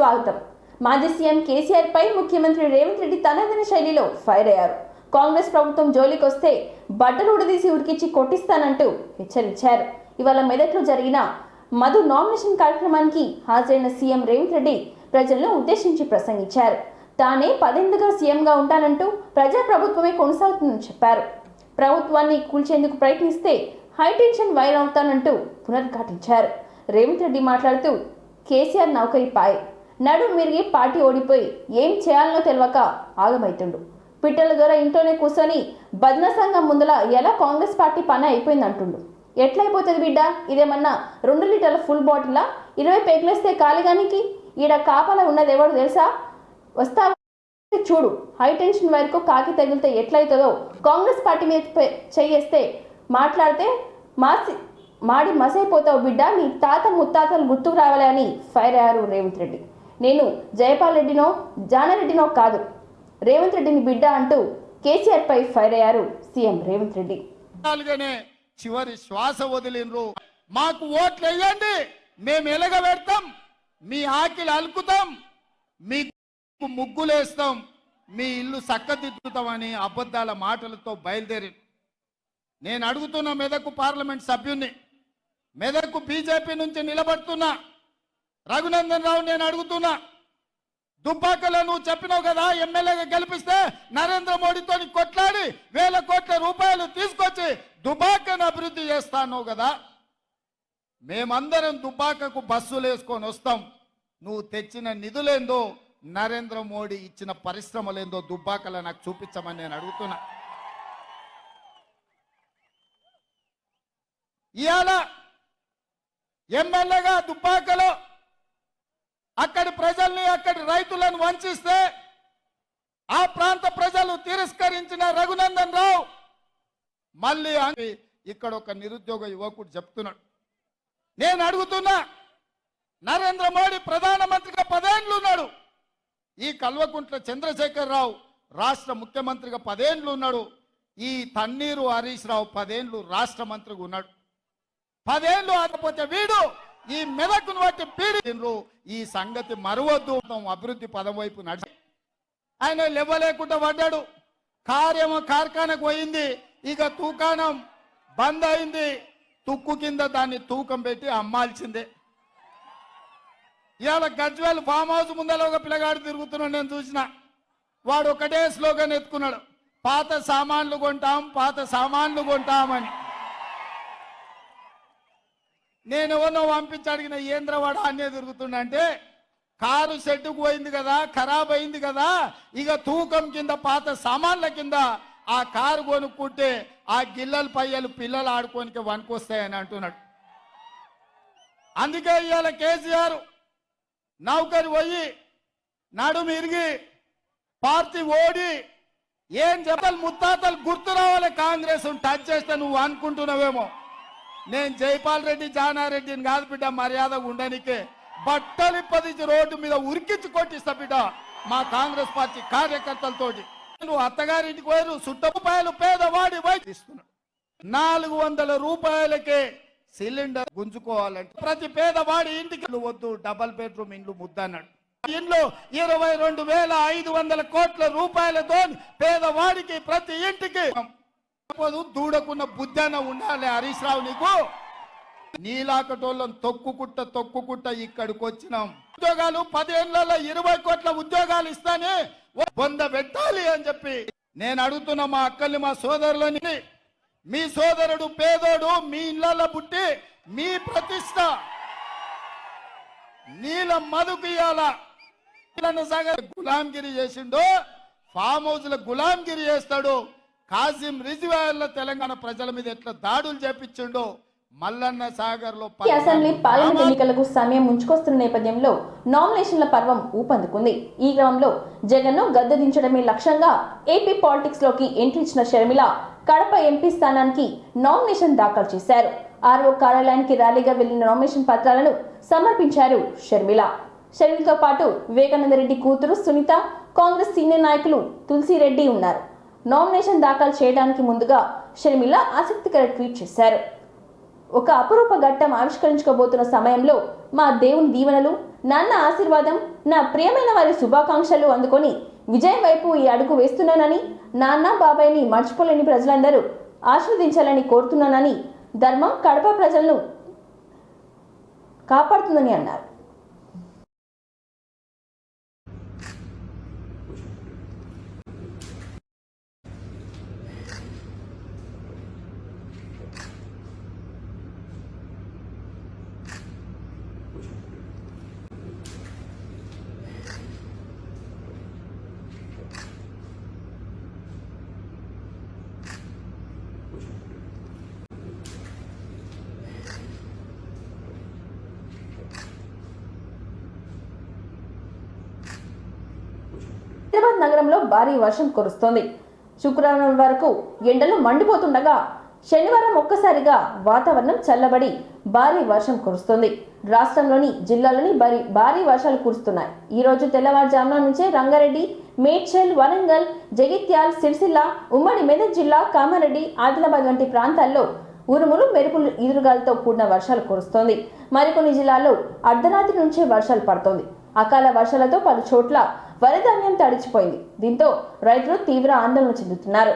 స్వాగతం. మాజీ సీఎం కేసీఆర్ పై ముఖ్యమంత్రి రేవంత్ రెడ్డి తనదైన శైలిలో ఫైర్ అయ్యారు. కాంగ్రెస్ ప్రభుత్వం జోలికొస్తే బట్టలు ఉడదీసి ఉరికిచ్చి కొట్టిస్తానంటూ హెచ్చరించారు. ఇవాళ మెదక్లో జరిగిన మధు నామినేషన్ కార్యక్రమానికి హాజరైన సీఎం రేవంత్ రెడ్డి ప్రజలను ఉద్దేశించి ప్రసంగించారు. తానే 10 ఏళ్లుగా సీఎంగా ఉంటానంటూ ప్రజా ప్రభుత్వమే కొనసాగుతుందని చెప్పారు. ప్రభుత్వాన్ని కూల్చేందుకు ప్రయత్నిస్తే హైటెన్షన్ వైర్ అవుతానంటూ పునరుద్ఘాటించారు. రేవంత్ రెడ్డి మాట్లాడుతూ కేసీఆర్ నౌకరిపాయ్, నడు మిరిగి పార్టీ ఓడిపోయి ఏం చేయాలనో తెలియక ఆగమైతుండు. పిట్టల ద్వారా ఇంట్లోనే కూర్చొని భజన సంఘం ముందల ఎలా కాంగ్రెస్ పార్టీ పని అయిపోయిందంటుండు. ఎట్లయిపోతుంది బిడ్డ, ఇదేమన్నా 2 లీటర్ల ఫుల్ బాటిల్లా? 20 పేకులేస్తే కాలిగానికి ఈడ కాపలా ఉన్నది ఎవరు తెలుసా? వస్తా చూడు, హైటెన్షన్ వైర్కు కాకి తగిలితే ఎట్లయితుందో కాంగ్రెస్ పార్టీ మీద చేయేస్తే మాట్లాడితే మాడి మసైపోతావు బిడ్డ, నీ తాత ముత్తాతలు గుర్తుకు రావాలి అని ఫైర్ అయ్యారు రేవంత్ రెడ్డి. నేను జయపాల్ రెడ్డినో జానారెడ్డినో కాదు, రేవంత్ రెడ్డిని బిడ్డ అంటూ కేసీఆర్ పై ఫైర్ అయ్యారు సీఎం రేవంత్ రెడ్డి. చివరి శ్వాస వదిలినరు. మాకు ఓట్లు వేయండి, మేము ఎలగబెడతాం, మీ ఆకిలు అలుకుతాం, మీకు ముగ్గులేస్తాం, మీ ఇల్లు చక్కదిద్దుతామని అబద్ధాల మాటలతో బయలుదేరి నేను అడుగుతున్న మెదక్ పార్లమెంట్ సభ్యుని, మెదక్ బీజేపీ నుంచి నిలబడుతున్నా రఘునందన్ రావు, నేను అడుగుతున్నా, దుబ్బాకలో నువ్వు చెప్పినావు కదా ఎమ్మెల్యేగా గెలిపిస్తే నరేంద్ర మోడీతో కొట్లాడి 1000 కోట్ల రూపాయలు తీసుకొచ్చి దుబ్బాకను అభివృద్ధి చేస్తాను కదా. మేమందరం దుబ్బాకకు బస్సులు వేసుకొని వస్తాం. నువ్వు తెచ్చిన నిధులేందో, నరేంద్ర మోడీ ఇచ్చిన పరిశ్రమలేందో దుబ్బాకలో నాకు చూపించమని నేను అడుగుతున్నా. ఇవాళ ఎమ్మెల్యేగా దుబ్బాకలో అక్కడి ప్రజల్ని, అక్కడి రైతులను వంచిస్తే ఆ ప్రాంత ప్రజలు తిరస్కరించిన రఘునందన్ రావు మళ్ళీ ఇక్కడ ఒక నిరుద్యోగ యువకుడు చెప్తున్నాడు. నేను అడుగుతున్నా, నరేంద్ర మోడీ ప్రధానమంత్రిగా 10 ఏళ్ళు ఉన్నాడు, ఈ కల్వకుంట్ల చంద్రశేఖర్ రావు రాష్ట్ర ముఖ్యమంత్రిగా 10 ఏళ్ళు ఉన్నాడు, ఈ తన్నీరు హరీష్ రావు 10 ఏళ్ళు రాష్ట్ర మంత్రిగా ఉన్నాడు. 10 ఏళ్ళు ఆకపోతే వీడు ఈ మెదకును బట్టి పీడిండ్రు. ఈ సంగతి మరవద్దు. అభివృద్ధి పదం వైపు నడిచి ఆయన లేవలేకుండా పడ్డాడు. కార్యము కార్ఖానకు పోయింది, ఇక తూకానం బంద్ అయింది. తుక్కు కింద దాన్ని తూకం పెట్టి అమ్మాల్సిందే. ఇవాళ గజ్వేల్ ఫామ్ హౌస్ ముందర ఒక పిల్లగాడు తిరుగుతున్నాడు, నేను చూసిన. వాడు ఒకటే స్లోగన్ ఎత్తుకున్నాడు, పాత సామాన్లు కొంటాం, పాత సామాన్లు కొంటామని. నేను ఎవరినో పంపించి అడిగిన, ఏంద్రవాడ అనే తిరుగుతుండంటే, కారు షెడ్డుకు పోయింది కదా, ఖరాబ్ అయింది కదా, ఇక తూకం కింద పాత సామాన్ల కింద ఆ కారు కొనుక్కుంటే ఆ గిల్లల పయ్యలు పిల్లలు ఆడుకోనికి వనుకొస్తాయని అంటున్నాడు. అందుకే ఇవాళ కేసీఆర్ నౌకరి పోయి నడుము ఇరిగి పార్టీ ఓడి ఏం చెప్పాలి, ముత్తాతలు గుర్తు రావాలి. కాంగ్రెస్ టచ్ చేస్తే నువ్వు అనుకుంటున్నావేమో. నేను జైపాల్ రెడ్డి జానారెడ్డిని కాదు బిడ్డ, మర్యాదగా ఉండనికే బట్టలు 10 రోడ్డు మీద ఉరికించి కొట్టిస్తా బిడ్డ మా కాంగ్రెస్ పార్టీ కార్యకర్తలతోటి. నువ్వు అత్తగారింటికి పోయారు, రూపాయలు పేదవాడి ఇస్తున్నాడు. 400 రూపాయలకే సిలిండర్ గుంజుకోవాలంటే ప్రతి పేదవాడి ఇంటికి వద్దు, డబల్ బెడ్రూమ్ ఇండ్లు ముద్దన్నాడు. ఇంట్లో 22,500 కోట్ల రూపాయలతో పేదవాడికి ప్రతి ఇంటికి దూడకున్న బుద్ధన ఉండాలి. హరీష్ రావు, నీకు నీలాకటోళ్ళని తొక్కుకుంట ఇక్కడికి వచ్చినాం. ఉద్యోగాలు 10 ఏళ్లలో 20 కోట్ల ఉద్యోగాలు ఇస్తానే బొంద పెట్టాలి అని చెప్పి నేను అడుగుతున్నా మా అక్కల్ని, మా సోదరులని. మీ సోదరుడు పేదోడు మీ ఇళ్లలో పుట్టి మీ ప్రతిష్ట నీల మధుకు ఇయ్యాల గులాంగిరి చేసిండో, ఫామ్ హౌస్ లో గులాంగిరి చేస్తాడు. కాసిం రిజ్వాయర్ల తెలంగాణ ప్రజల మీద ఎట్లా దాడులు చేపించిండో, మల్లన్న సాగర్ లో అసెంబ్లీ పార్లమెంట్ ఎన్నికలకు సమయం ముంచుకొస్తున్న నేపథ్యంలో నామినేషన్ల పర్వం ఊపందుకుంది. ఈ క్రమంలో జగన్ను గద్దె దించడమే లక్ష్యంగా ఏపీ పాలిటిక్స్ లోకి ఎంట్రీ ఇచ్చిన షర్మిల కడప ఎంపీ స్థానానికి నామినేషన్ దాఖలు చేశారు. ఆర్ఓ కార్యాలయానికి ర్యాలీగా వెళ్లిన నామినేషన్ పత్రాలను సమర్పించారు షర్మిల. షర్మిలతో పాటు వివేకానంద రెడ్డి కూతురు సునీత, కాంగ్రెస్ సీనియర్ నాయకులు తులసిరెడ్డి ఉన్నారు. నామినేషన్ దాఖలు చేయడానికి ముందుగా షర్మిల ఆసక్తికర ట్వీట్ చేశారు. ఒక అపురూప ఘట్టం ఆవిష్కరించుకోబోతున్న సమయంలో మా దేవుని దీవెనలు, నాన్న ఆశీర్వాదం, నా ప్రియమైన వారి శుభాకాంక్షలు అందుకొని విజయం వైపు ఈ అడుగు వేస్తున్నానని, నాన్న బాబాయ్ని మర్చిపోలేని ప్రజలందరూ ఆశీర్వదించాలని కోరుతున్నానని ధర్మం కడప ప్రజలను కాపాడుతుందని అన్నారు. హైదరాబాద్ నగరంలో భారీ వర్షం కురుస్తోంది. శుక్రవారం వరకు ఎండలు మండిపోతుండగా శనివారం ఒక్కసారిగా వాతావరణం చల్లబడి భారీ వర్షం కురుస్తోంది. రాష్ట్రంలోని జిల్లాలోని భారీ వర్షాలు కురుస్తున్నాయి. ఈ రోజు తెల్లవారుజామున నుంచే రంగారెడ్డి, మేడ్చల్, వరంగల్, జగిత్యాల్, సిరిసిల్ల, ఉమ్మడి మెదక్ జిల్లా, కామారెడ్డి, ఆదిలాబాద్ వంటి ప్రాంతాల్లో ఉరుములు, మెరుపులు, ఈదురుగాలతో కూడిన వర్షాలు కురుస్తోంది. మరికొన్ని జిల్లాల్లో అర్ధరాత్రి నుంచే వర్షాలు పడుతోంది. అకాల వర్షాలతో పలు చోట్ల వరిధాన్యం తడిచిపోయింది. దీంతో రైతులు తీవ్ర ఆందోళన చెందుతున్నారు.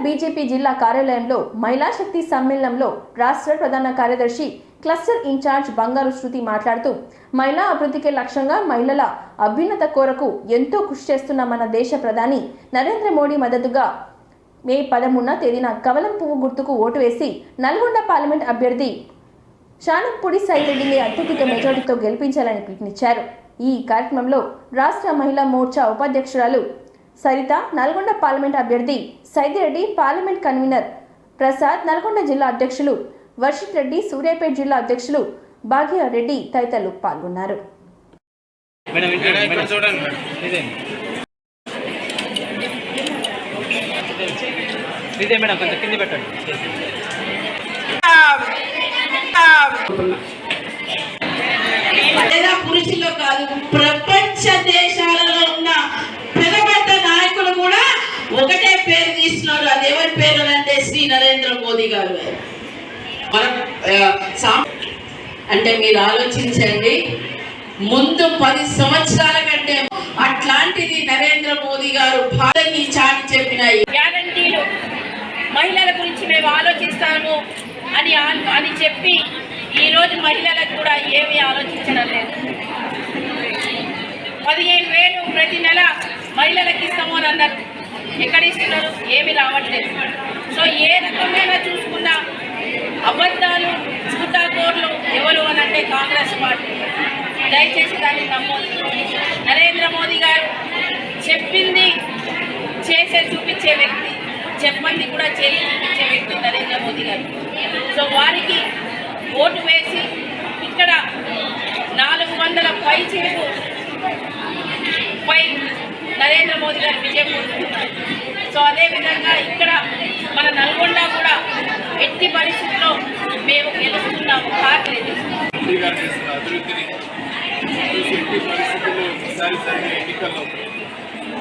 బీజేపీ జిల్లా కార్యాలయంలో మహిళా శక్తి సమ్మేళనంలో రాష్ట్ర ప్రధాన కార్యదర్శి క్లస్టర్ ఇన్ఛార్జ్ బంగారు శృతి మాట్లాడుతూ, మహిళా అభివృద్ధికి లక్ష్యంగా మహిళల అభ్యున్నత కోరకు ఎంతో కృషి చేస్తున్న మన దేశ ప్రధాని నరేంద్ర మోడీ మద్దతుగా మే 13న తేదీన కమలం పువ్వు గుర్తుకు ఓటు వేసి నల్గొండ పార్లమెంట్ అభ్యర్థి శానంపూడి సైరెడ్డిని అత్యధిక మెజారిటీతో గెలిపించాలని పిలుపునిచ్చారు. ఈ కార్యక్రమంలో రాష్ట్ర మహిళా మోర్చా ఉపాధ్యక్షురాలు సరిత, నల్గొండ పార్లమెంట్ అభ్యర్థి సైదిరెడ్డి, పార్లమెంట్ కన్వీనర్ ప్రసాద్, నల్గొండ జిల్లా అధ్యక్షులు వర్షిత్ రెడ్డి, సూర్యాపేట జిల్లా అధ్యక్షులు భాగ్యరెడ్డి తదితరులు పాల్గొన్నారు. పురుషుల్లో కాదు, ప్రపంచ దేశాలలో ఉన్న పెద్ద పెద్ద నాయకులు కూడా ఒకటే పేరు తీస్తున్నారు. అది ఎవరి పేరు అంటే శ్రీ నరేంద్ర మోదీ గారు. అంటే మీరు ఆలోచించండి, ముందు 10 సంవత్సరాల కంటే అట్లాంటిది నరేంద్ర మోదీ గారు భారత్ చాటి చెప్పిన గ్యారంటీలు మహిళల గురించి మేము ఆలోచిస్తాము అని చెప్పి ఈరోజు మహిళలకు కూడా ఏమీ ఆలోచించడం లేదు. 15,000 ప్రతి నెల మహిళలకు ఇస్తాము అని అన్నారు. ఎక్కడ ఇస్తున్నారు? ఏమి రావట్లేదు. సో ఏ రకమైన చూసుకున్నా అబద్ధాలు, చూతాకోర్లు ఎవరు అని అంటే కాంగ్రెస్ పార్టీ. దయచేసి దాన్ని నమ్మొద్దు. నరేంద్ర మోదీ గారు చెప్పింది చేసే చూపించే వ్యక్తి, చెప్పండి కూడా చేసి చూపించే వ్యక్తి నరేంద్ర మోదీ గారు. సో వారికి ఓటు వేసి ఇక్కడ 400 పై నరేంద్ర మోదీ గారు విజయం పొందుతున్నారు. సో అదేవిధంగా ఇక్కడ మన నల్గొండ కూడా ఎట్టి పరిస్థితుల్లో మేము గెలుస్తున్నాము. కాట్లేదు అభివృద్ధిని ఎట్టి పరిస్థితుల్లో ఈసారి జరిగే ఎన్నికల్లో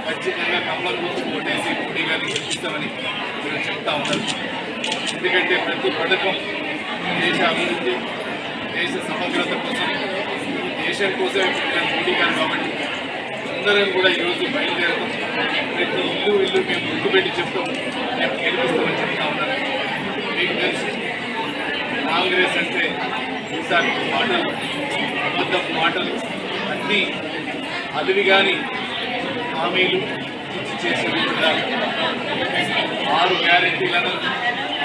ఖచ్చితంగా కమలం గురించి ఓటేసి మోడీ గారిని గెలిపిస్తామని మీరు చెప్తా ఉన్నారు. ఎందుకంటే ప్రతి పథకం దేశ అభివృద్ధి, దేశ సమగ్రత కోసం, దేశ నేషన్ కోసమే పుట్టిన మోడీ గారు కాబట్టి అందరం కూడా ఈరోజు బయలుదేరతాం. ప్రతి ఇల్లు మేము ముందు పెట్టి చెప్తాం, మేము గెలిపిస్తామని చెప్తా ఉన్నాను. మీకు తెలుసు కాంగ్రెస్ అంటే ఈసారి మాటలు, అబద్ధపు మాటలు అన్నీ అలివి కానీ హామీలు ఇచ్చి చేసేది కూడా 6 గ్యారెంటీలను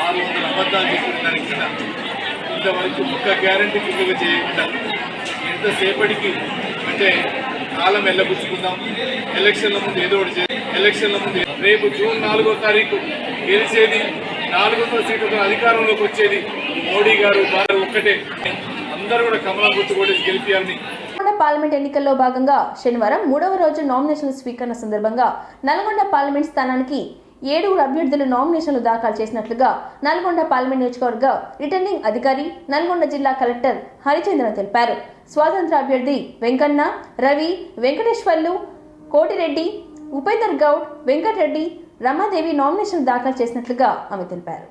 600 అబద్ధాలు చెప్పిన దానికన్నా ఇంతవరకు ఒక్క గ్యారెంటీ పూర్తిగా చేయకుండా ఎంతసేపటికి అంటే కాలం వెళ్ళబుచ్చుకుందాం. ఎలక్షన్ల ముందు ఏదో ఒకటి ఎలక్షన్ల ముందు రేపు జూన్ 4వ తారీఖు గెలిచేది 400 సీట్లతో అధికారంలోకి వచ్చేది మోడీ గారు ఒక్కటే. అందరూ కూడా కమలం గుర్తుకోటేసి గెలిపియాలని. పార్లమెంట్ ఎన్నికల్లో భాగంగా శనివారం 3వ రోజు నామినేషన్ల స్వీకరణ సందర్భంగా నల్గొండ పార్లమెంట్ స్థానానికి 7 అభ్యర్థులు నామినేషన్లు దాఖలు చేసినట్లుగా నల్గొండ పార్లమెంట్ నియోజకవర్గ రిటర్నింగ్ అధికారి నల్గొండ జిల్లా కలెక్టర్ హరిచంద్రన్ తెలిపారు. స్వాతంత్ర అభ్యర్థి వెంకన్న, రవి, వెంకటేశ్వర్లు, కోటిరెడ్డి, ఉపేందర్ గౌడ్, వెంకటరెడ్డి, రమాదేవి నామినేషన్ దాఖలు చేసినట్లుగా ఆమె తెలిపారు.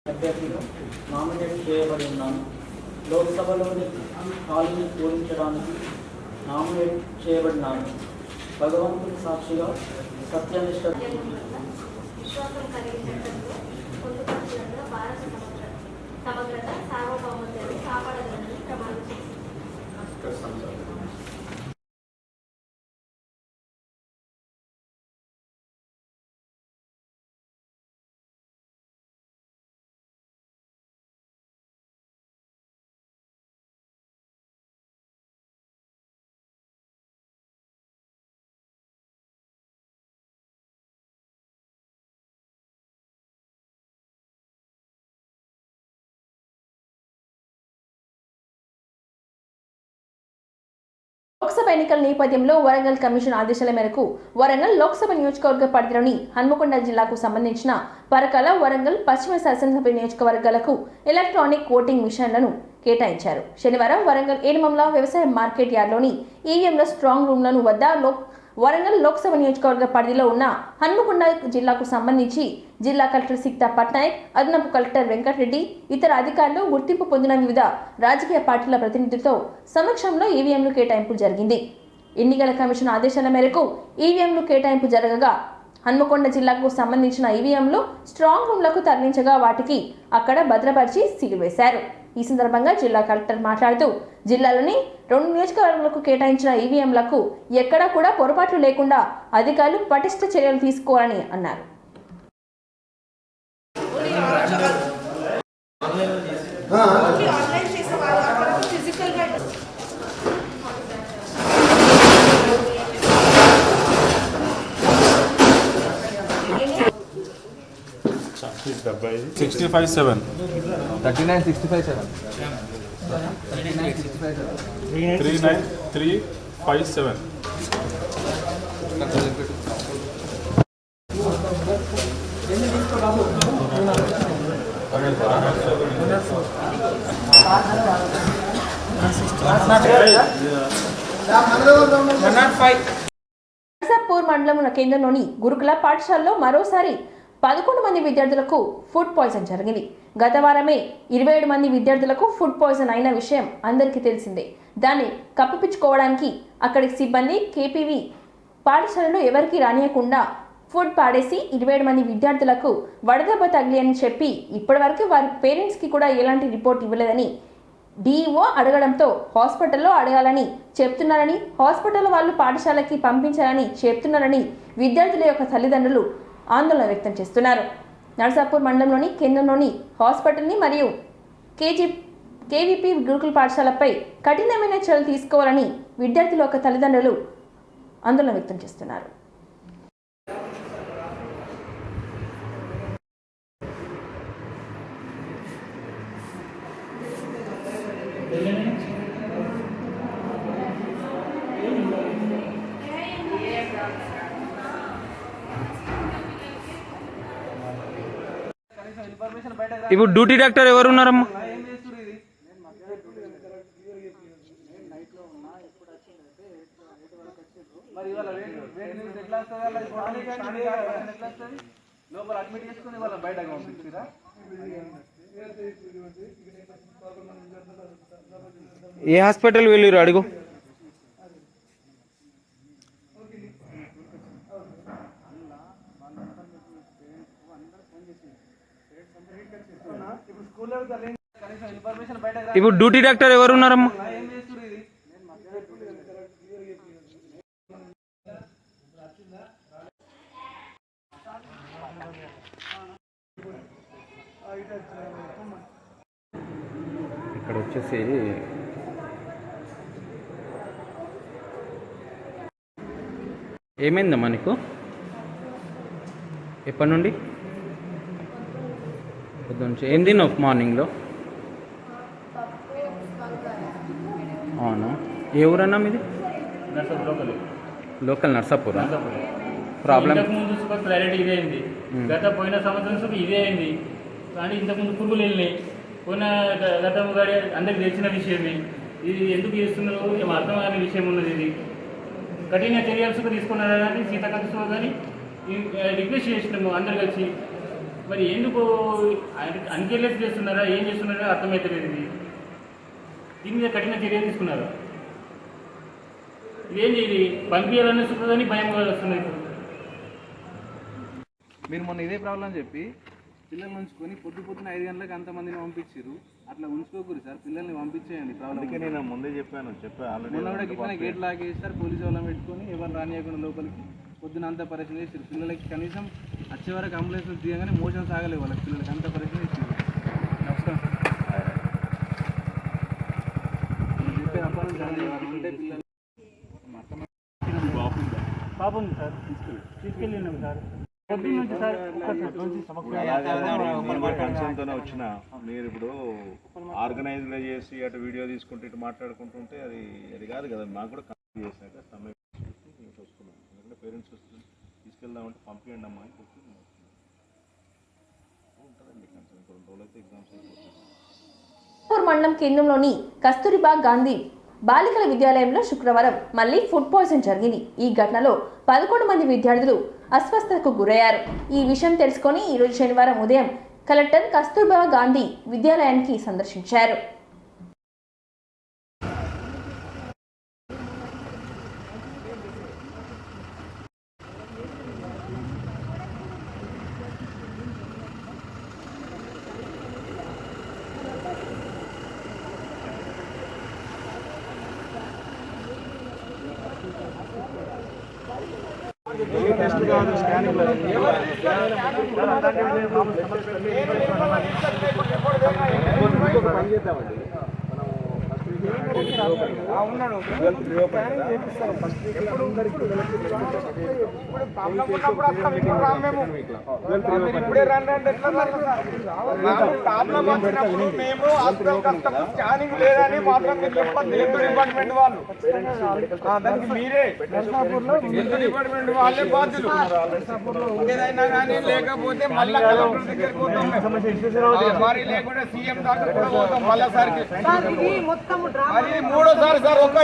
అభ్యర్థిగా నామినేట్ చేయబడి ఉన్నాను. లోక్సభలోని ఖాళీని పూరించడానికి నామినేట్ చేయబడినాను. భగవంతుని సాక్షిగా సత్యనిష్ట విశ్వాసం కలిగించడంలో పొందుపరచడంలో భారత సమగ్రత సార్వభౌమత్వాన్ని కాపాడగలని ప్రమాణం చేసింది. లోక్సభ ఎన్నికల నేపథ్యంలో వరంగల్ కమిషన్ ఆదేశాల మేరకు వరంగల్ లోక్సభ నియోజకవర్గ పరిధిలోని హన్మకొండ జిల్లాకు సంబంధించిన పరకాల, వరంగల్ పశ్చిమ శాసనసభ నియోజకవర్గాలకు ఎలక్ట్రానిక్ ఓటింగ్ మిషన్లను కేటాయించారు. శనివారం వరంగల్ ఏడుమమ్ల వ్యవసాయ మార్కెట్ యార్డ్లోని ఈవీఎంల స్ట్రాంగ్ రూమ్లను వద్ద వరంగల్ లోక్సభ నియోజకవర్గ పరిధిలో ఉన్న హన్మకొండ జిల్లాకు సంబంధించి జిల్లా కలెక్టర్ సిక్తా పట్నాయక్, అదనపు కలెక్టర్ వెంకటరెడ్డి, ఇతర అధికారులు, గుర్తింపు పొందిన వివిధ రాజకీయ పార్టీల ప్రతినిధులతో సమక్షంలో ఈవీఎంలు కేటాయింపు జరిగింది. ఎన్నికల కమిషన్ ఆదేశాల మేరకు ఈవీఎంలు కేటాయింపు జరగగా హన్మకొండ జిల్లాకు సంబంధించిన ఈవీఎంలు స్ట్రాంగ్ రూమ్లకు తరలించగా వాటికి అక్కడ భద్రపరిచి సీల్ వేశారు. ఈ సందర్భంగా జిల్లా కలెక్టర్ మాట్లాడుతూ జిల్లాలోని 2 నియోజకవర్గాలకు కేటాయించిన ఈవీఎంలకు ఎక్కడా కూడా పొరపాట్లు లేకుండా అధికారులు పటిష్ట చర్యలు తీసుకోవాలని అన్నారు. నర్సాపూర్ మండలం కేంద్రంలోని గురుకుల పాఠశాలలో మరోసారి 11 మంది విద్యార్థులకు ఫుడ్ పాయిజన్ జరిగింది. గత వారమే 27 మంది విద్యార్థులకు ఫుడ్ పాయిజన్ అయిన విషయం అందరికీ తెలిసిందే. దాన్ని కప్పిపుచ్చుకోవడానికి అక్కడి సిబ్బంది కేపీవి పాఠశాలలో ఎవరికి రానియకుండా ఫుడ్ పాడేసి 27 మంది విద్యార్థులకు వడదెబ్బ తగిలి అని చెప్పి ఇప్పటివరకు వారి పేరెంట్స్కి కూడా ఎలాంటి రిపోర్ట్ ఇవ్వలేదని డిఈఓ అడగడంతో హాస్పిటల్లో అడగాలని చెప్తున్నారని, హాస్పిటల్ వాళ్ళు పాఠశాలకి పంపించాలని చెప్తున్నారని విద్యార్థుల యొక్క తల్లిదండ్రులు ఆందోళన వ్యక్తం చేస్తున్నారు. నర్సాపూర్ మండలంలోని కేంద్రంలోని హాస్పిటల్ని మరియు కేవీపీ గురుకుల పాఠశాలపై కఠినమైన చర్యలు తీసుకోవాలని విద్యార్థుల యొక్క తల్లిదండ్రులు ఆందోళన వ్యక్తం చేస్తున్నారు. ఇప్పుడు డ్యూటీ డాక్టర్ ఎవరు ఉన్నారమ్మా? మరి ఇవాళ వేట్ న్యూస్ ఎట్లా వస్తుంది? ఎట్లా వస్తుంది? లోపల అడ్మిట్ చేసుకుని వాళ్ళ బయటకు పంపించారా? ఏ హాస్పిటల్ వెళ్ళారు అడుగు. ఇప్పుడు డ్యూటీ డాక్టర్ ఎవరు ఉన్నారమ్మా? ఏం చేస్తున్నారు ఇది? ఇక్కడ వచ్చేసి ఏమైందమ్మా నీకు? ఎప్పటి నుండి? పొద్దు నుంచి ఏం తిన్నావు మార్నింగ్లో? అవును. ఏ ఊరన్నా మీది? లోకల్ నర్సాపూరా? ప్రాబ్లం ఇంతకుముందు సూపర్ క్లారిటీ ఇదే అయింది. గత పోయిన సంవత్సరం సూపర్ ఇదే అయింది. కానీ ఇంతకుముందు పురుగులు వెళ్ళినాయి. పోయిన గతం గారి అందరికి తెలిసిన విషయమే. ఇది ఎందుకు చేస్తున్నారు ఏమో అర్థం కాని విషయం ఉన్నది. ఇది కఠిన చర్యలు తీసుకున్నారని సీతాకాంత కానీ రిక్వెస్ట్ చేసినాము అందరు కలిసి. మరి ఎందుకు అన్కేర్లెస్ చేస్తున్నారా, ఏం చేస్తున్నారో అర్థమవుతలేదు. ఇది దీని మీద కఠిన చర్యలు తీసుకున్నారు. ఇదేంటి ఇది పంపించాలని వస్తుందని భయం వస్తున్నది. మీరు మొన్న ఇదే ప్రాబ్లం చెప్పి పిల్లల్ని ఉంచుకొని పొద్దున 5 గంటలకు అంతమందిని పంపించారు. అట్లా ఉంచుకోకూడదు సార్, పిల్లల్ని పంపించేయండి. ప్రాబ్లం నేను ముందే చెప్పాను మొన్న కూడా గిట్లనే గేట్ లాగేస్తారు, పోలీసు వాళ్ళని పెట్టుకొని ఎవరు రానియకుండా లోపలికి పొద్దున అంతా పరిచయం చేస్తారు. పిల్లలకి కనీసం వచ్చే వరకు అంబులెన్స్ దిగగానే మోషన్ సాగలేదు వాళ్ళకి, పిల్లలకి అంతా పరిచయం చేస్తారు. నమస్కారం సార్. చెప్పే అబ్బాయి ఉంటే పిల్లలు పాప ఉంది సార్, తీసుకెళ్ళినాం సార్. పొద్దున్న నుంచి సార్ కన్సర్న్తోనే వచ్చిన. మీరు ఇప్పుడు ఆర్గనైజ్గా చేసి అటు వీడియో తీసుకుంటే ఇటు మాట్లాడుకుంటుంటే అది కాదు కదా. మాకు కూడా కంప్లీట్ చేశాక సమ్మె వస్తున్నాం. ఎందుకంటే పేరెంట్స్ వస్తుంది తీసుకెళ్దామంటే పంపించండి అమ్మా అని చెప్పి ఉంటుందండి కన్సర్న్. 2 రోజులు అయితే ఎగ్జామ్స్ అయిపోతుంది. మండలం కేంద్రంలోని కస్తూరిబా గాంధీ బాలికల విద్యాలయంలో శుక్రవారం మళ్లీ ఫుడ్ పాయిజన్ జరిగింది. ఈ ఘటనలో 11 మంది విద్యార్థులు అస్వస్థతకు గురయ్యారు. ఈ విషయం తెలుసుకొని ఈరోజు శనివారం ఉదయం కలెక్టర్ కస్తూర్బా గాంధీ విద్యాలయానికి సందర్శించారు. స్కానింగ్ లేదని మాత్రం చెప్పండి. డిపార్ట్మెంట్ వాళ్ళు దానికి మీరే డిపార్ట్మెంట్ వాళ్ళే బాధ్యులు. ఏదైనా కానీ లేకపోతే మళ్ళీ కలెక్టర్ దగ్గరికి పోతాం. మరి లేకుంటే సీఎం దాకా కూడా పోతాం. మళ్ళా సార్కి అది 3వ సార్ ఒక్క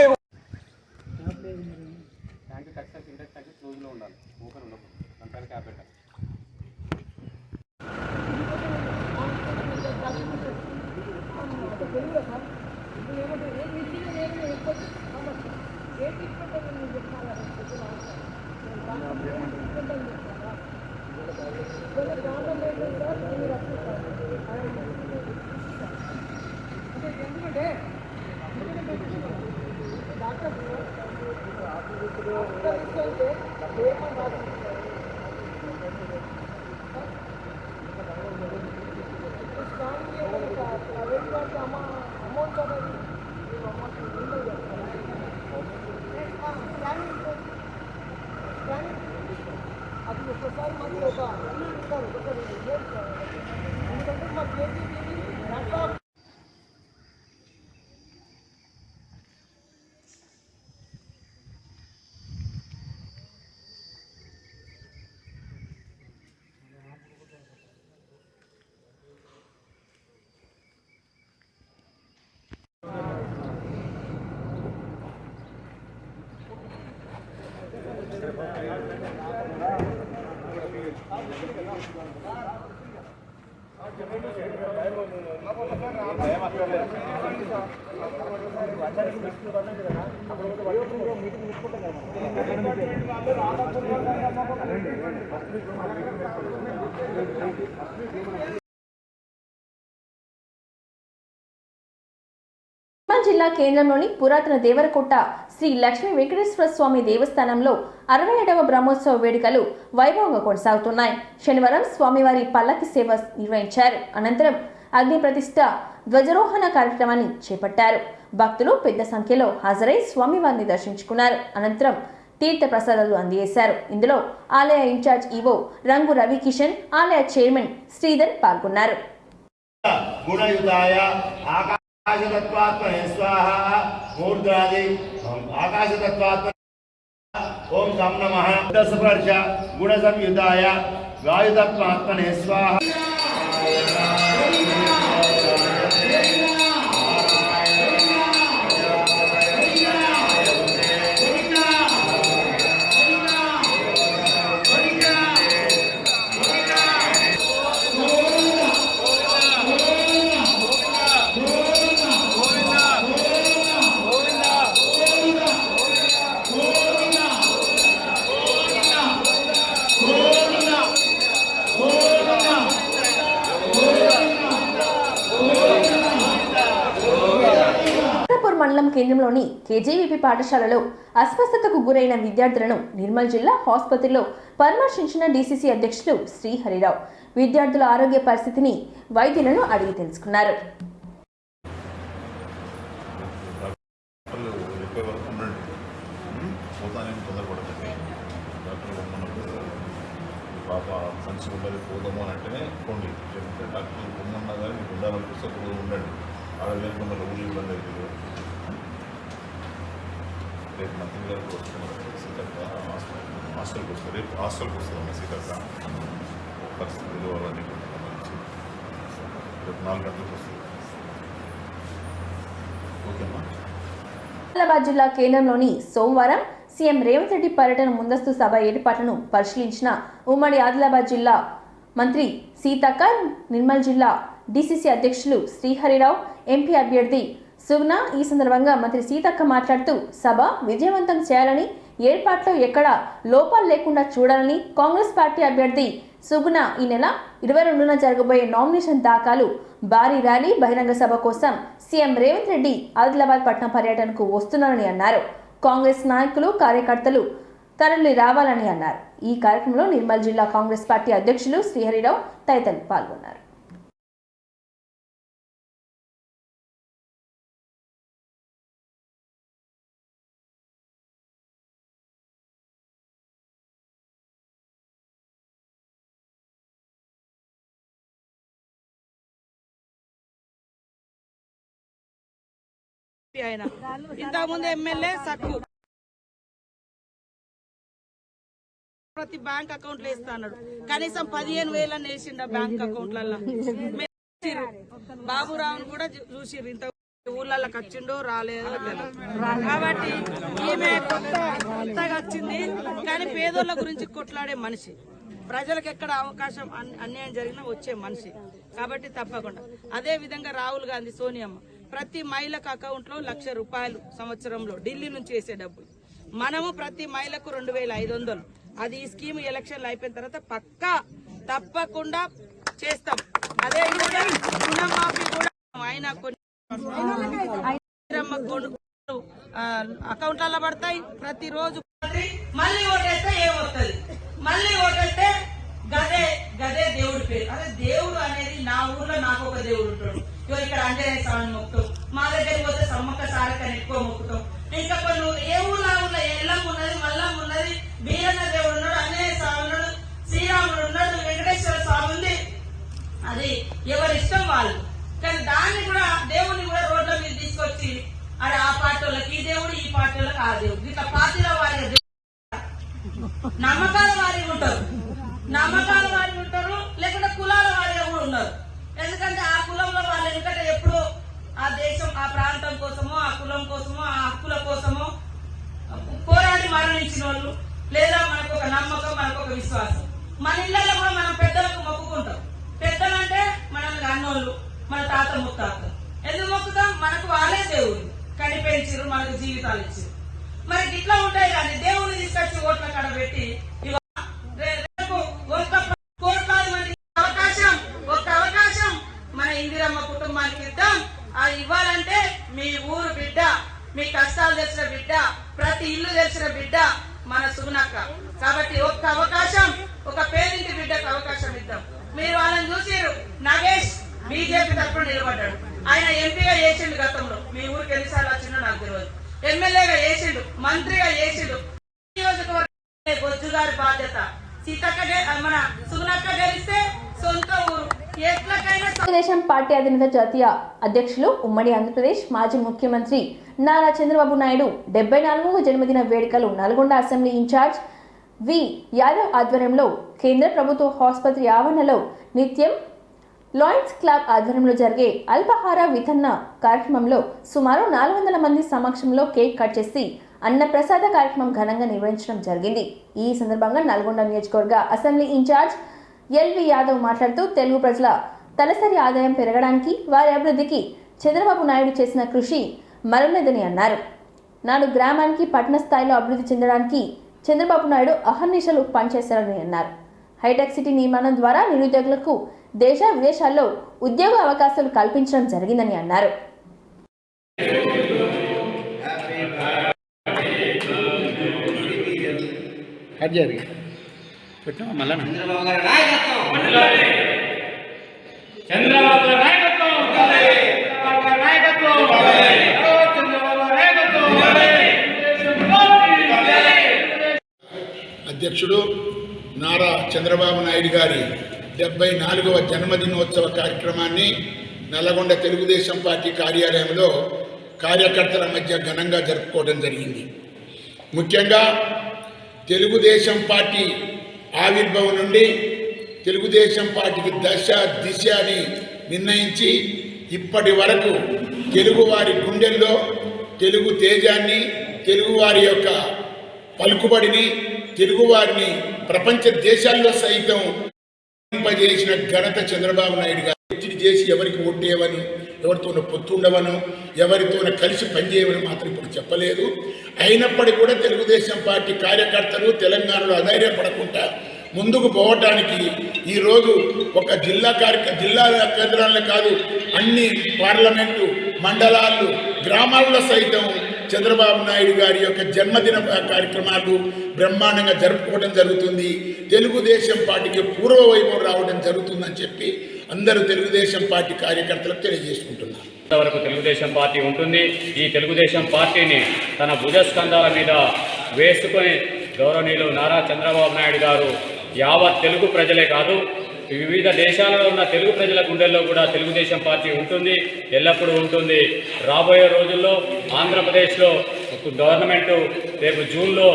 నిర్మల్ జిల్లా కేంద్రంలోని పురాతన దేవరకొట్ట శ్రీ లక్ష్మీ వెంకటేశ్వర స్వామి దేవస్థానంలో 67వ బ్రహ్మోత్సవ వేడుకలు వైభవంగా కొనసాగుతున్నాయి. శనివారం స్వామివారి పల్లకి సేవ నిర్వహించారు. అనంతరం అగ్ని ప్రతిష్ఠ ధ్వజారోహణ కార్యక్రమాన్ని చేపట్టారు. భక్తులు పెద్ద సంఖ్యలో హాజరై స్వామివారిని దర్శించుకున్నారు. అనంతరం తీర్థ ప్రసాదాలు అందజేశారు. ఇందులో ఆలయ ఇన్ఛార్జ్ ఈవో రంగు రవికిషన్, ఆలయ చైర్మన్ శ్రీధర్ పాల్గొన్నారు. आकाशतत्वात्मने स्वाहा मूर्धादि आकाशतत्वात्मने ओम गम नमः दशवर्ष गुणसंयुताय वायुतत्वात्मने स्वाहा మండలం కేంద్రంలోని కేజీవీపీ పాఠశాలలో అస్వస్థతకు గురైన విద్యార్థులను నిర్మల్ జిల్లా ఆసుపత్రిలో పరామర్శించిన డీసీసీ అధ్యక్షులు శ్రీహరిరావు విద్యార్థుల ఆరోగ్య పరిస్థితిని వైద్యులను అడిగి తెలుసుకున్నారు. పోదాము అని అంటేనే కొండి డాక్టర్లు పొమ్మన్నా కానీ మీకు ఉండాలనిపిస్తే ఉండండి. ఆడ వేరుకున్న ఊళ్ళు ఇబ్బంది అవుతుంది. రేపు మంత్రి గారికి వస్తున్నారు సీతక్క హాస్టల్కి వస్తారు. రేపు హాస్టల్కి వస్తుందమ్మా సీతక్క పరిస్థితులు అవన్నీ రేపు 4 గంటలకు వస్తుంది. ఓకేమ్మా. ఆదిలాబాద్ జిల్లా కేంద్రంలోని సోమవారం సీఎం రేవంత్ రెడ్డి పర్యటన ముందస్తు సభ ఏర్పాట్లను పరిశీలించిన ఉమ్మడి ఆదిలాబాద్ జిల్లా మంత్రి సీతక్క, నిర్మల్ జిల్లా డీసీసీ అధ్యక్షులు శ్రీహరిరావు, ఎంపీ అభ్యర్థి సుగ్నా. ఈ సందర్భంగా మంత్రి సీతక్క మాట్లాడుతూ సభ విజయవంతం చేయాలని, ఏర్పాట్లో ఎక్కడా లోపాలు లేకుండా చూడాలని, కాంగ్రెస్ పార్టీ అభ్యర్థి సుగ్నా ఈ నెల 22న జరగబోయే నామినేషన్ దాఖలు భారీ ర్యాలీ బహిరంగ సభ కోసం సీఎం రేవంత్ రెడ్డి ఆదిలాబాద్ పట్టణ పర్యటనకు వస్తున్నారని అన్నారు. కాంగ్రెస్ నాయకులు, కార్యకర్తలు తరలి రావాలని అన్నారు. ఈ కార్యక్రమంలో నిర్మల్ జిల్లా కాంగ్రెస్ పార్టీ అధ్యక్షులు శ్రీహరిరావు తదితరులు పాల్గొన్నారు. ఆయన ఇంతకుముందు ఎమ్మెల్యే సక్కు ప్రతి బ్యాంక్ అకౌంట్ లో ఇస్తా అన్నాడు. కనీసం 15,000 వేసిండ బ్యాంక్ అకౌంట్లలో. బాబురావును కూడా చూసిర్రు. ఇంత ఊళ్ళకి వచ్చిండో రాలేదో కాబట్టి ఈమె కొత్తగా వచ్చింది. కానీ పేదోళ్ళ గురించి కొట్లాడే మనిషి, ప్రజలకు ఎక్కడ అవకాశం అన్యాయం జరిగినా వచ్చే మనిషి. కాబట్టి తప్పకుండా అదే విధంగా రాహుల్ గాంధీ, సోనియమ్మ ప్రతి మహిళకు అకౌంట్ లో ₹1,00,000 సంవత్సరంలో ఢిల్లీ నుంచి వేసే డబ్బులు. మనము ప్రతి మహిళకు 2,500. అది ఈ స్కీమ్ ఎలక్షన్లు అయిపోయిన తర్వాత పక్కా తప్పకుండా చేస్తాం. అదే విధంగా రుణమాఫీ కూడా ఆయన కొన్ని అకౌంట్లలో పడతాయి. ప్రతిరోజు మళ్ళీ ఓటేస్తే ఏమవుతుంది, మళ్ళీ ఓటేస్తే గదే గదే దేవుడి పేరు. అదే దేవుడు అనేది నా ఊర్లో నాకు ఒక దేవుడు ఉంటాడు. ఇక్కడ అంజనేయ స్వామిని మొక్కుతాం, మా దగ్గరికి పోతే సమ్మక్క సారకని ఎక్కువ మొక్కుతాం. ఇంకా కొన్ని ఏ ఊళ్ళో ఎల్లం ఉన్నది, మల్లం ఉన్నది, వీరన్న దేవుడు ఉన్నాడు, అంజనేయ స్వామి ఉన్నాడు, శ్రీరాముడు ఉన్నాడు, వెంకటేశ్వర స్వామి ఉంది. అది ఎవరి ఇష్టం వాళ్ళు. కానీ దాన్ని కూడా దేవుడిని కూడా రోడ్ల మీద తీసుకొచ్చి అది ఆ పార్టీ వాళ్ళకి ఈ దేవుడు, ఈ పార్టీ వాళ్ళకి ఆ దేవుడు, ఇట్లా పార్టీల వారి నమ్మకాల వారి ఉంటారు, నమ్మకాల వారి ఉంటారు, లేకుంటే కులాల వారిగా కూడా ఉన్నారు. ఎందుకంటే ఆ కులంలో వాళ్ళు ఎందుకంటే ఎప్పుడో ఆ దేశం, ఆ ప్రాంతం కోసమో, ఆ కులం కోసమో, ఆ హక్కుల కోసమో పోరాడి మరణించిన వాళ్ళు, లేదా మనకు ఒక నమ్మకం, మనకు ఒక విశ్వాసం. మన ఇళ్లలో కూడా మనం పెద్దలకు మొక్కుకుంటాం. పెద్దలంటే మనల్ని అన్నోళ్ళు మన తాత ముత్తాతలు. ఎందుకు మొక్కుతాం? మనకు వాళ్ళే దేవుడు కనిపెంచారు, మనకు జీవితాలు ఇచ్చారు. మరి ఇట్లా ఉంటాయి కానీ దేవుని తీసుకొచ్చి ఓట్ల కాడ పెట్టి కోట్లాది మంది ఒక్క అవకాశం మన ఇందిరమ్మ కుటుంబానికి ఇద్దాం. అది ఇవ్వాలంటే మీ ఊరు బిడ్డ, మీ కష్టాలు తెలిసిన బిడ్డ, ప్రతి ఇల్లు తెలిసిన బిడ్డ మన సుగుణక్క. కాబట్టి ఒక్క అవకాశం, ఒక పేదింటి బిడ్డకు అవకాశం ఇద్దాం. మీరు వాళ్ళని చూసారు, నాగేష్ బీజేపీ తరఫున నిలబడ్డాడు. ఆయన ఎంపీగా చేసిండు గతంలో, మీ ఊరికి ఎన్నిసార్లు వచ్చిండో నాకు తెలియదు. ఎమ్మెల్యేగా చేసిండు, మంత్రిగా చేసిండు. నియోజకవర్గ బొజ్జు గారి బాధ్యత. సీతక్క మన సుగుణక్క గెలిస్తే సొంత ఊరు ఎట్లకైనా. తెలుగుదేశం పార్టీ అధినేత జాతీయ అధ్యక్షులు ఉమ్మడి ఆంధ్రప్రదేశ్ మాజీ ముఖ్యమంత్రి నారా చంద్రబాబు నాయుడు 74వ జన్మదిన వేడుకలు నల్గొండ అసెంబ్లీ ఇన్ఛార్జ్ వి యాదవ్ ఆధ్వర్యంలో కేంద్ర ప్రభుత్వ ఆసుపత్రి ఆవరణలో నిత్యం లాయన్స్ క్లబ్ ఆధ్వర్యంలో జరిగే అల్పాహార వితరణ కార్యక్రమంలో సుమారు 400 మంది సమక్షంలో కేక్ కట్ చేసి అన్నప్రసాద కార్యక్రమం ఘనంగా నిర్వహించడం జరిగింది. ఈ సందర్భంగా నల్గొండ నియోజకవర్గ అసెంబ్లీ ఇన్ఛార్జ్ ఎల్వి యాదవ్ మాట్లాడుతూ తెలుగు ప్రజల తలసరి ఆదాయం పెరగడానికి, వారి అభివృద్ధికి చంద్రబాబు నాయుడు చేసిన కృషి మరులేదని అన్నారు. నాడు గ్రామానికి పట్టణ స్థాయిలో అభివృద్ధి చెందడానికి చంద్రబాబు నాయుడు అహర్నిశలు పనిచేశారని అన్నారు. హైటెక్ సిటీ నిర్మాణం ద్వారా నిరుద్యోగులకు దేశ విదేశాల్లో ఉద్యోగ అవకాశాలు కల్పించడం జరిగిందని అన్నారు. అధ్యక్షుడు నారా చంద్రబాబు నాయుడు గారి 74వ జన్మదినోత్సవ కార్యక్రమాన్ని నల్లగొండ తెలుగుదేశం పార్టీ కార్యాలయంలో కార్యకర్తల మధ్య ఘనంగా జరుపుకోవడం జరిగింది. ముఖ్యంగా తెలుగుదేశం పార్టీ ఆవిర్భావం నుండి తెలుగుదేశం పార్టీకి దశ దిశ అని నిర్ణయించి ఇప్పటి వరకు తెలుగువారి గుండెల్లో తెలుగు తేజాన్ని, తెలుగువారి యొక్క పలుకుబడిని, తెలుగువారిని ప్రపంచ దేశాల్లో సైతం చేసిన ఘనత చంద్రబాబు నాయుడు గారు. ఒత్తిడి చేసి ఎవరికి ఓటేయవని, ఎవరితోనో పొత్తుండవను, ఎవరితోనో కలిసి పనిచేయమని మాత్రం ఇప్పుడు చెప్పలేదు. అయినప్పటికీ కూడా తెలుగుదేశం పార్టీ కార్యకర్తలు తెలంగాణలో అధైర్యపడకుండా ముందుకు పోవటానికి ఈరోజు ఒక జిల్లా కేంద్రాలనే కాదు, అన్ని పార్లమెంటు మండలాలు, గ్రామాల్లో సైతం చంద్రబాబు నాయుడు గారి యొక్క జన్మదిన కార్యక్రమాలు బ్రహ్మాండంగా జరుపుకోవడం జరుగుతుంది. తెలుగుదేశం పార్టీకి పూర్వ వైభవం రావడం జరుగుతుందని చెప్పి అందరూ తెలుగుదేశం పార్టీ కార్యకర్తలకు తెలియజేసుకుంటున్నారు. వరకు తెలుగుదేశం పార్టీ ఉంటుంది. ఈ తెలుగుదేశం పార్టీని తన భుజస్కంధాల మీద వేసుకొని గౌరవనీయులు నారా చంద్రబాబు నాయుడు గారు యావత్ తెలుగు ప్రజలే కాదు, వివిధ దేశాలలో ఉన్న తెలుగు ప్రజల గుండెల్లో కూడా తెలుగుదేశం పార్టీ ఉంటుంది, ఎల్లప్పుడూ ఉంటుంది. రాబోయే రోజుల్లో ఆంధ్రప్రదేశ్లో గవర్నమెంట్ రేపు జూన్లో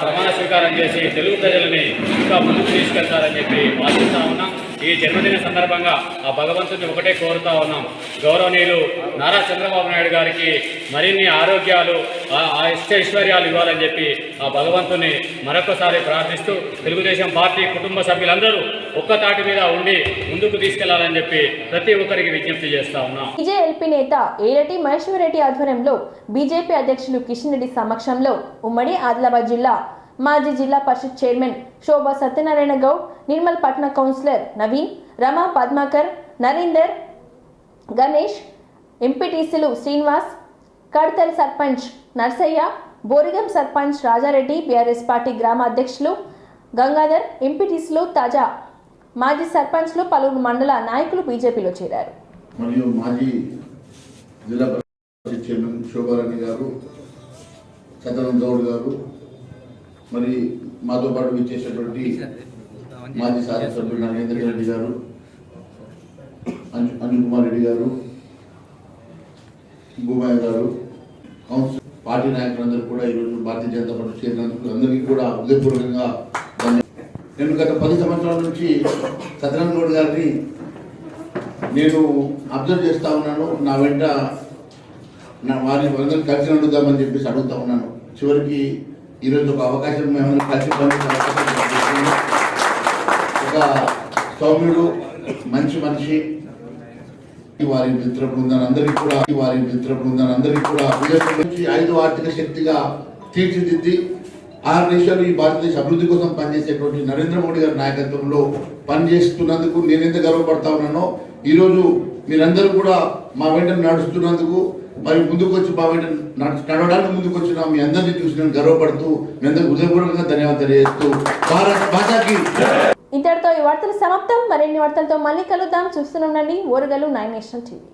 ప్రమాణ స్వీకారం చేసి తెలుగు ప్రజలని ఇంకా ముందుకు తీసుకెళ్తారని చెప్పి ఆశిస్తూ ఉన్నాం. ఈ జన్మదిన సందర్భంగా ఆ భగవంతుని ఒకటే కోరుతా ఉన్నాం, గౌరవనీయులు నారా చంద్రబాబు నాయుడు గారికి మరిన్ని ఆరోగ్యాలు, ఐశ్వర్యాలు ఇవ్వాలని చెప్పి ఆ భగవంతుని మరొకసారి ప్రార్థిస్తూ తెలుగుదేశం పార్టీ కుటుంబ సభ్యులందరూ ఒక్క తాటి మీద ఉండి ముందుకు తీసుకెళ్లాలని చెప్పి ప్రతి ఒక్కరికి విజ్ఞప్తి చేస్తా ఉన్నాం. బీజేపీ నేత ఏలటి మహేశ్వరరెడ్డి ఆధ్వర్యంలో బీజేపీ అధ్యక్షులు కిషన్ రెడ్డి సమక్షంలో ఉమ్మడి ఆదిలాబాద్ జిల్లా మాజీ జిల్లా పరిషత్ చైర్మన్ శోభా సత్యనారాయణ గౌడ్, నిర్మల్ పట్న కౌన్సిలర్ నవీన్, రమా పద్మాకర్, నరేందర్, గణేష్, ఎంపీటీసీలు శ్రీనివాస్, కడతల్ సర్పంచ్ నర్సయ్య, బోరిగం సర్పంచ్ రాజారెడ్డి, బీఆర్ఎస్ పార్టీ గ్రామ అధ్యక్షులు గంగాధర్, ఎంపీటీసీలు తాజా మాజీ సర్పంచ్లు, పలువురు మండల నాయకులు బీజేపీలో చేరారు. మరియు మాజీ జిల్లా పరిషత్ చైర్మన్ శోభారాణి గారు, సత్యనారాయణ గౌడ్ గారు, మరి మాతో పాటు విచ్చేసినటువంటి మాజీ శాసనసభ్యులు నరేంద్ర రెడ్డి గారు, అనిల్ కుమార్ రెడ్డి గారు, భూమయ్య గారు, కౌన్సిల్ పార్టీ నాయకులందరూ కూడా ఈరోజు భారతీయ జనతా పార్టీ చేరినందుకు అందరికీ కూడా హృదయపూర్వకంగా నేను గత 10 సంవత్సరాల నుంచి సత్యనారాయణ గౌడ్ గారిని నేను అబ్జర్వ్ చేస్తూ ఉన్నాను. నా వెంట వారిని అందరూ కలిసి అడుగుదామని చెప్పేసి అడుగుతా ఉన్నాను. చివరికి ఈరోజు ఒక అవకాశం మేమందరం కలిసి ఒక సౌమ్యుడు, మంచి మనిషి, వారి మిత్ర బృందాలందరికీ కూడా విదేశం నుంచి 5వ ఆర్థిక శక్తిగా తీర్చిదిద్ది 6 దేశాలు ఈ భారతదేశ అభివృద్ధి కోసం పనిచేసేటువంటి నరేంద్ర మోడీ గారి నాయకత్వంలో పనిచేస్తున్నందుకు నేను ఎంత గర్వపడతా ఉన్నానో ఈరోజు మీరందరూ కూడా మా వెంట నడుస్తున్నందుకు మరి ముందుకు వచ్చి మా వెంట నడవడానికి ముందుకు వచ్చిన మీ అందరినీ చూసి నేను గర్వపడుతూ మీ అందరికీ హృదయపూర్వకంగా ధన్యవాదాలు తెలియజేస్తూ భారత్ మాతాకి. ఇంతటితో ఈ వార్తలు సమాప్తం. మరిన్ని వార్తలతో మళ్ళీ కలుద్దాం. చూస్తూనే ఉండండి ఓరుగల్లు 9 నేషనల్ టీవీ.